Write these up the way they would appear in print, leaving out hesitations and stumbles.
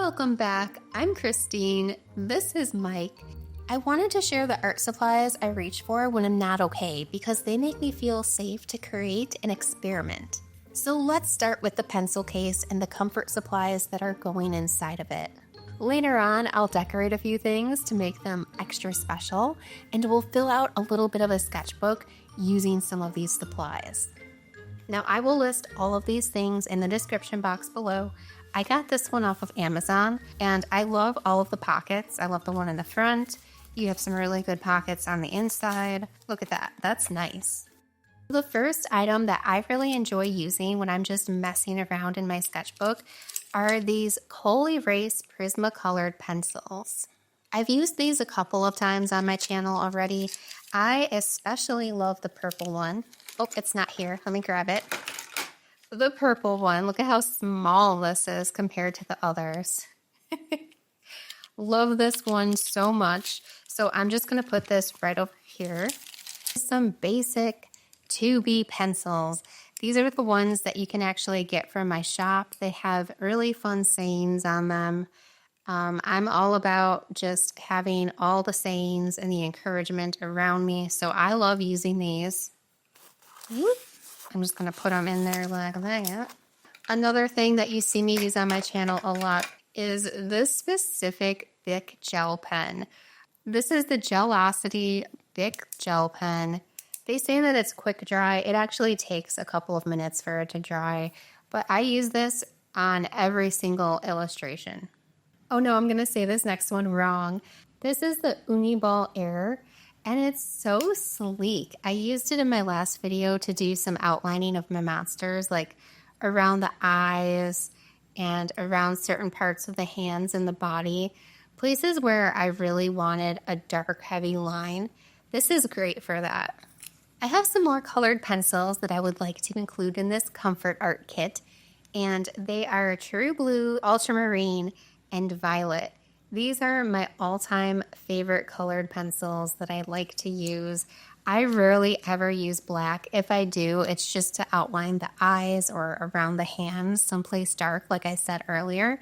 Welcome back. I'm Christine. This is Mike. I wanted to share the art supplies I reach for when I'm not okay because they make me feel safe to create and experiment. So let's start with the pencil case and the comfort supplies that are going inside of it. Later on, I'll decorate a few things to make them extra special, and we'll fill out a little bit of a sketchbook using some of these supplies. Now, I will list all of these things in the description box below. I got this one off of Amazon, and I love all of the pockets. I love the one in the front. You have some really good pockets on the inside. Look at that. That's nice. The first item that I really enjoy using when I'm just messing around in my sketchbook are these Kohl Erase Prismacolor pencils. I've used these a couple of times on my channel already. I especially love the purple one. Oh, it's not here. Let me grab it. The purple one. Look at how small this is compared to the others. Love this one so much. So I'm just going to put this right over here. Some basic 2B pencils. These are the ones that you can actually get from my shop. They have really fun sayings on them. I'm all about just having all the sayings and the encouragement around me. So I love using these. I'm just going to put them in there like that. Another thing that you see me use on my channel a lot is this specific Bic gel pen. This is the Gelocity Bic gel pen. They say that it's quick dry. It actually takes a couple of minutes for it to dry, but I use this on every single illustration. Oh no, I'm going to say this next one wrong. This is the Uniball Air. And it's so sleek. I used it in my last video to do some outlining of my monsters, like around the eyes and around certain parts of the hands and the body. Places where I really wanted a dark, heavy line. This is great for that. I have some more colored pencils that I would like to include in this comfort art kit. And they are True Blue, Ultramarine, and Violet. These are my all-time favorite colored pencils that I like to use. I rarely ever use black. If I do, it's just to outline the eyes or around the hands, someplace dark, like I said earlier.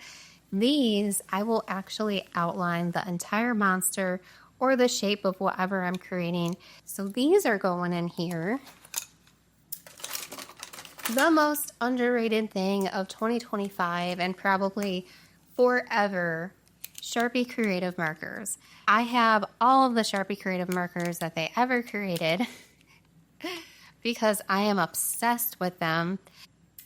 These, I will actually outline the entire monster or the shape of whatever I'm creating. So these are going in here. The most underrated thing of 2025 and probably forever, Sharpie Creative Markers. I have all of the Sharpie Creative Markers that they ever created because I am obsessed with them.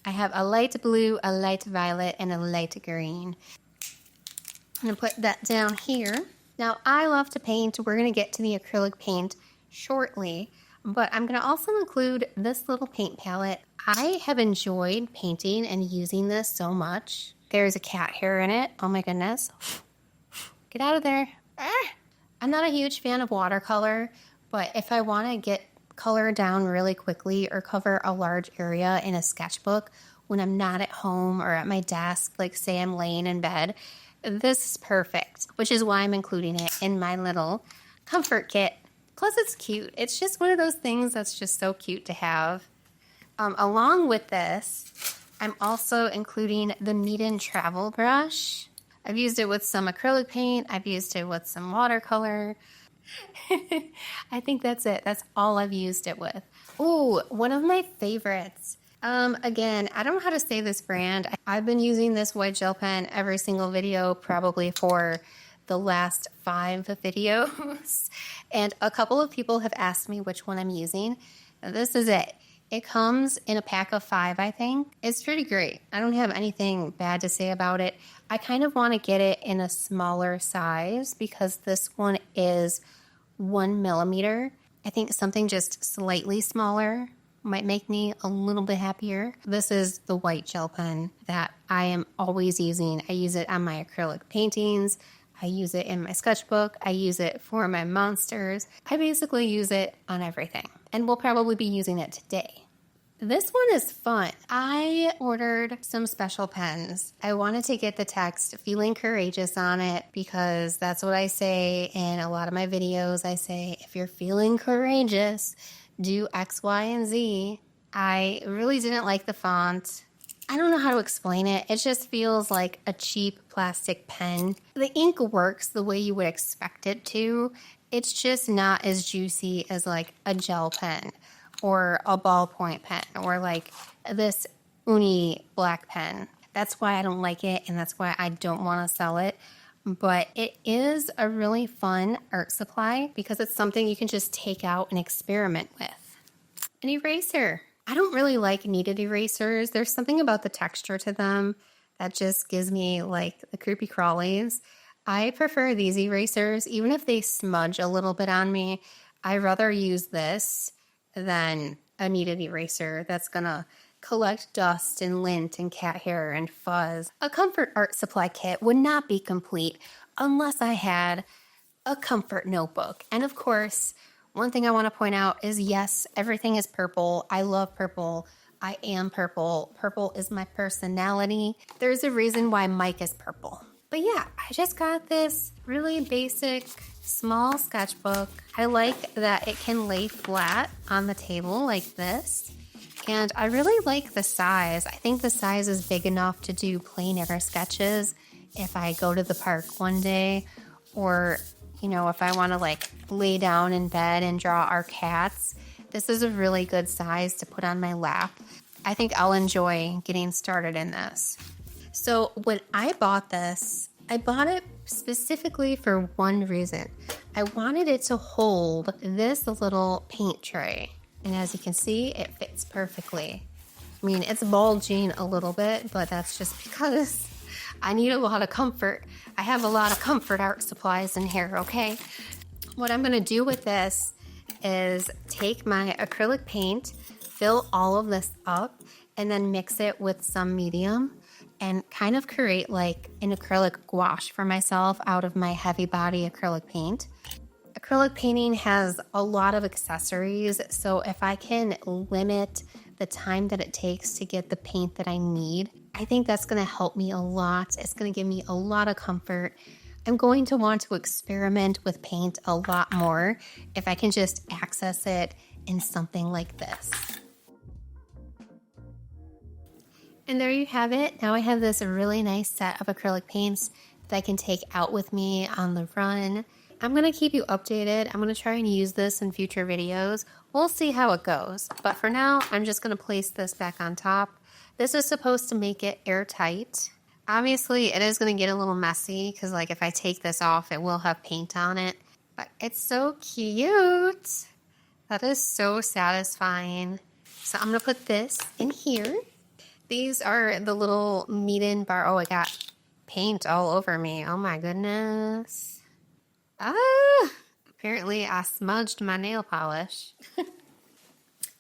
I have a light blue, a light violet, and a light green. I'm going to put that down here. Now, I love to paint. We're going to get to the acrylic paint shortly, but I'm going to also include this little paint palette. I have enjoyed painting and using this so much. There's a cat hair in it. Oh my goodness. Get out of there. I'm not a huge fan of watercolor, but if I want to get color down really quickly or cover a large area in a sketchbook when I'm not at home or at my desk, like say I'm laying in bed, this is perfect, which is why I'm including it in my little comfort kit. Plus it's cute. It's just one of those things that's just so cute to have. Along with this, I'm also including the Meeden travel brush. I've used it with some acrylic paint. I've used it with some watercolor. I think that's it. That's all I've used it with. Ooh, one of my favorites. Again, I don't know how to say this brand. I've been using this white gel pen every single video probably for the last 5 videos. And a couple of people have asked me which one I'm using. This is it. It comes in a pack of 5, I think. It's pretty great. I don't have anything bad to say about it. I kind of want to get it in a smaller size because this one is 1 millimeter. I think something just slightly smaller might make me a little bit happier. This is the white gel pen that I am always using. I use it on my acrylic paintings. I use it in my sketchbook. I use it for my monsters. I basically use it on everything, and we'll probably be using it today. This one is fun. I ordered some special pens. I wanted to get the text "Feeling Courageous" on it because that's what I say in a lot of my videos. I say, if you're feeling courageous, do X, Y, and Z. I really didn't like the font. I don't know how to explain it. It just feels like a cheap plastic pen. The ink works the way you would expect it to. It's just not as juicy as like a gel pen or a ballpoint pen or like this uni black pen. That's why I don't like it, and that's why I don't want to sell it. But it is a really fun art supply because it's something you can just take out and experiment with. An eraser. I don't really like kneaded erasers. There's something about the texture to them that just gives me like the creepy crawlies. I prefer these erasers, even if they smudge a little bit on me. I'd rather use this than a kneaded eraser that's gonna collect dust and lint and cat hair and fuzz. A comfort art supply kit would not be complete unless I had a comfort notebook. And of course, one thing I want to point out is yes, everything is purple. I love purple. I am purple. Purple is my personality. There's a reason why Mike is purple. But yeah, I just got this really basic small sketchbook. I like that it can lay flat on the table like this. And I really like the size. I think the size is big enough to do plein air sketches if I go to the park one day, or, you know, if I want to like lay down in bed and draw our cats. This is a really good size to put on my lap. I think I'll enjoy getting started in this. So when I bought this, I bought it specifically for one reason. I wanted it to hold this little paint tray. And as you can see, it fits perfectly. I mean, it's bulging a little bit, but that's just because I need a lot of comfort. I have a lot of comfort art supplies in here, okay? What I'm gonna do with this is take my acrylic paint, fill all of this up, and then mix it with some medium and kind of create like an acrylic gouache for myself out of my heavy body acrylic paint. Acrylic painting has a lot of accessories, so if I can limit the time that it takes to get the paint that I need, I think that's going to help me a lot. It's going to give me a lot of comfort. I'm going to want to experiment with paint a lot more if I can just access it in something like this. And there you have it. Now I have this really nice set of acrylic paints that I can take out with me on the run. I'm going to keep you updated. I'm going to try and use this in future videos. We'll see how it goes. But for now, I'm just going to place this back on top. This is supposed to make it airtight. Obviously, it is going to get a little messy because like if I take this off, it will have paint on it. But it's so cute. That is so satisfying. So I'm going to put this in here. These are the little Meeden bar. Oh, I got paint all over me. Oh my goodness. Apparently I smudged my nail polish.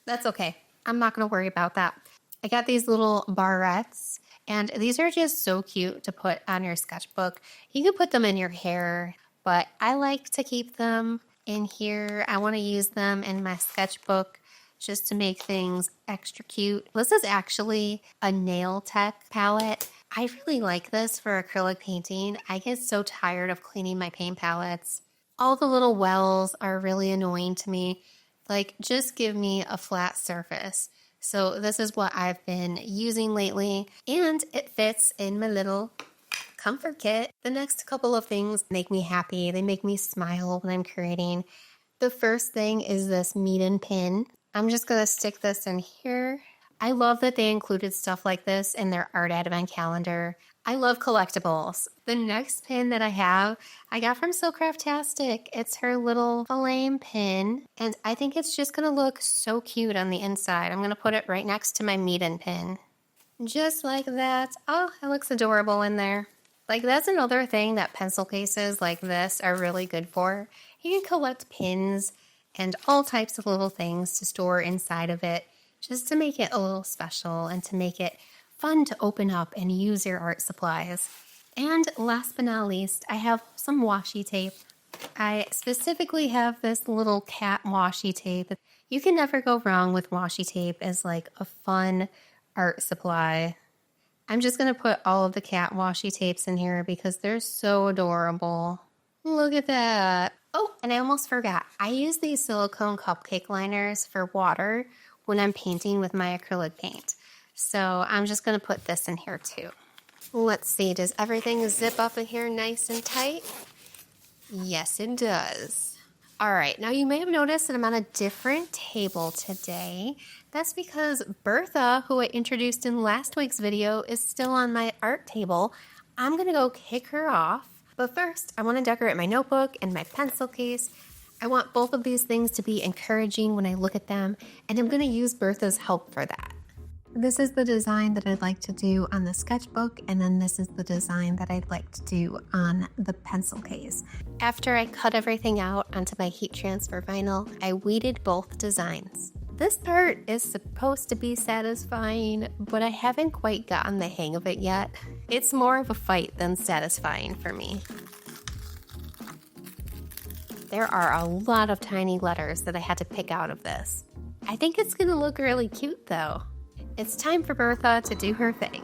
That's okay. I'm not going to worry about that. I got these little barrettes, and these are just so cute to put on your sketchbook. You can put them in your hair, but I like to keep them in here. I want to use them in my sketchbook just to make things extra cute. This is actually a nail tech palette. I really like this for acrylic painting. I get so tired of cleaning my paint palettes. All the little wells are really annoying to me. Like, just give me a flat surface. So this is what I've been using lately, and it fits in my little comfort kit. The next couple of things make me happy. They make me smile when I'm creating. The first thing is this Meeden pin. I'm just going to stick this in here. I love that they included stuff like this in their art advent calendar. I love collectibles. The next pin that I got from Silcraftastic. It's her little flame pin, and I think it's just going to look so cute on the inside. I'm going to put it right next to my Meeden pin. Just like that. Oh, it looks adorable in there. Like, that's another thing that pencil cases like this are really good for. You can collect pins and all types of little things to store inside of it, just to make it a little special and to make it fun to open up and use your art supplies. And last but not least, I have some washi tape. I specifically have this little cat washi tape. You can never go wrong with washi tape as like a fun art supply. I'm just going to put all of the cat washi tapes in here because they're so adorable. Look at that. Oh, and I almost forgot. I use these silicone cupcake liners for water when I'm painting with my acrylic paint. So I'm just going to put this in here too. Let's see, does everything zip up in here nice and tight? Yes, it does. All right, now you may have noticed that I'm on a different table today. That's because Bertha, who I introduced in last week's video, is still on my art table. I'm gonna go kick her off. But first, I wanna decorate my notebook and my pencil case. I want both of these things to be encouraging when I look at them, and I'm gonna use Bertha's help for that. This is the design that I'd like to do on the sketchbook, and then this is the design that I'd like to do on the pencil case. After I cut everything out onto my heat transfer vinyl, I weeded both designs. This part is supposed to be satisfying, but I haven't quite gotten the hang of it yet. It's more of a fight than satisfying for me. There are a lot of tiny letters that I had to pick out of this. I think it's gonna look really cute though. It's time for Bertha to do her thing.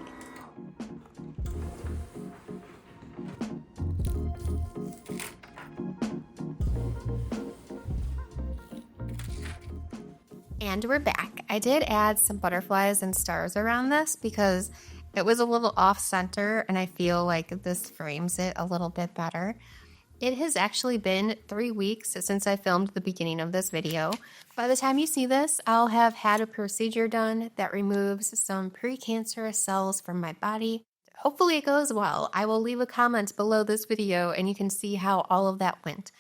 And we're back. I did add some butterflies and stars around this because it was a little off center and I feel like this frames it a little bit better. It has actually been 3 weeks since I filmed the beginning of this video. By the time you see this, I'll have had a procedure done that removes some precancerous cells from my body. Hopefully it goes well. I will leave a comment below this video and you can see how all of that went.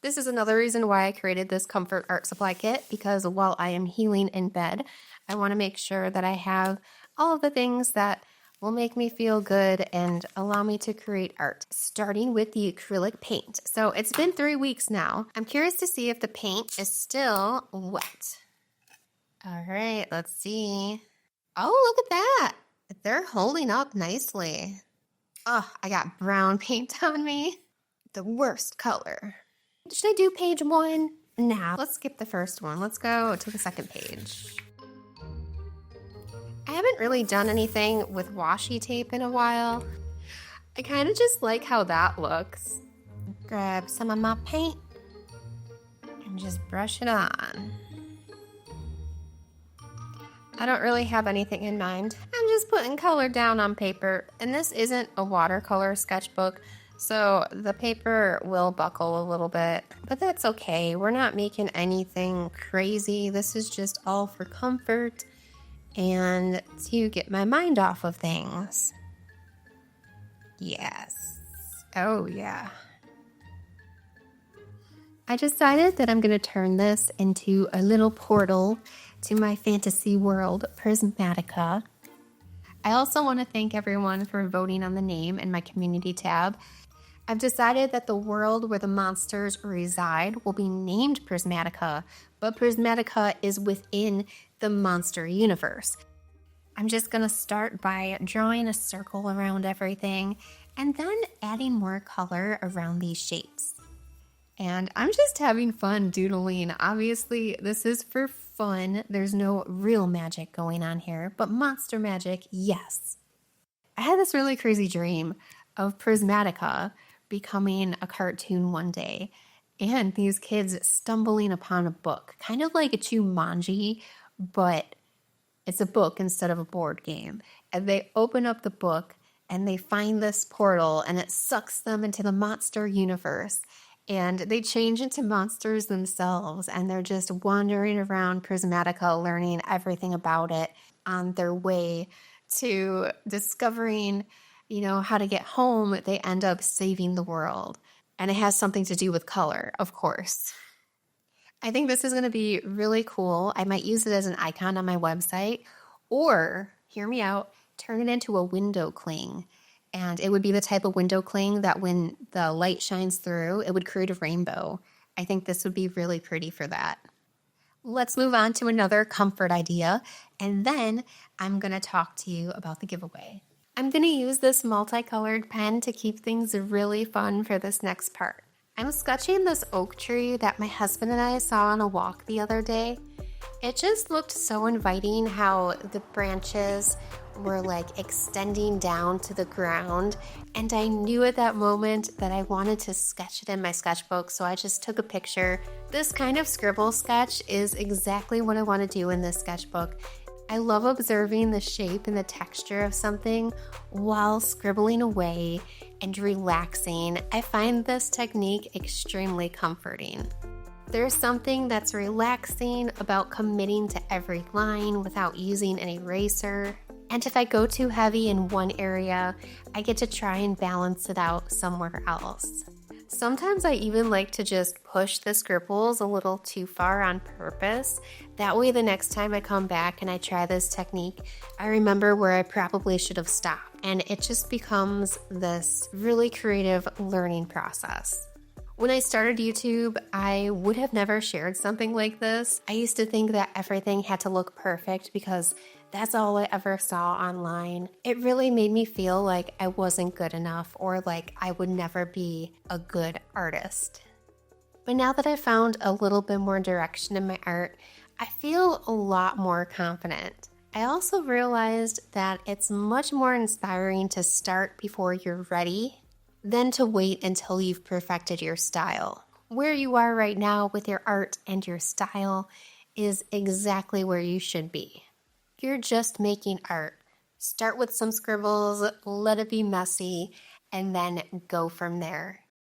This is another reason why I created this comfort art supply kit, because while I am healing in bed, I want to make sure that I have all of the things that will make me feel good and allow me to create art, starting with the acrylic paint. So it's been 3 weeks now. I'm curious to see if the paint is still wet. All right, let's see. Oh, look at that. They're holding up nicely. Oh, I got brown paint on me. The worst color. Should I do page 1? Nah, let's skip the first one. Let's go to the second page. I haven't really done anything with washi tape in a while. I kind of just like how that looks. Grab some of my paint and just brush it on. I don't really have anything in mind. I'm just putting color down on paper, and this isn't a watercolor sketchbook, so the paper will buckle a little bit, but that's okay. We're not making anything crazy. This is just all for comfort and to get my mind off of things. Yes. Oh, yeah. I decided that I'm going to turn this into a little portal to my fantasy world, Prismatica. I also want to thank everyone for voting on the name in my community tab. I've decided that the world where the monsters reside will be named Prismatica, but Prismatica is within the monster universe. I'm just going to start by drawing a circle around everything and then adding more color around these shapes. And I'm just having fun doodling. Obviously, this is for fun. There's no real magic going on here, but monster magic, yes. I had this really crazy dream of Prismatica becoming a cartoon one day, and these kids stumbling upon a book, kind of like a Jumanji, but it's a book instead of a board game. And they open up the book and they find this portal and it sucks them into the monster universe. And they change into monsters themselves, and they're just wandering around Prismatica, learning everything about it on their way to discovering, how to get home. They end up saving the world. And it has something to do with color, of course. I think this is going to be really cool. I might use it as an icon on my website, or, hear me out, turn it into a window cling. And it would be the type of window cling that when the light shines through, it would create a rainbow. I think this would be really pretty for that. Let's move on to another comfort idea, and then I'm going to talk to you about the giveaway. I'm going to use this multicolored pen to keep things really fun for this next part. I'm sketching this oak tree that my husband and I saw on a walk the other day. It just looked so inviting how the branches were like extending down to the ground, and I knew at that moment that I wanted to sketch it in my sketchbook, so I just took a picture. This kind of scribble sketch is exactly what I want to do in this sketchbook. I love observing the shape and the texture of something while scribbling away and relaxing. I find this technique extremely comforting. There's something that's relaxing about committing to every line without using an eraser. And if I go too heavy in one area, I get to try and balance it out somewhere else. Sometimes I even like to just push the scribbles a little too far on purpose. That way the next time I come back and I try this technique, I remember where I probably should have stopped. And it just becomes this really creative learning process. When I started YouTube, I would have never shared something like this. I used to think that everything had to look perfect because that's all I ever saw online. It really made me feel like I wasn't good enough or like I would never be a good artist. But now that I found a little bit more direction in my art, I feel a lot more confident. I also realized that it's much more inspiring to start before you're ready than to wait until you've perfected your style. Where you are right now with your art and your style is exactly where you should be. You're just making art. Start with some scribbles, let it be messy, and then go from there.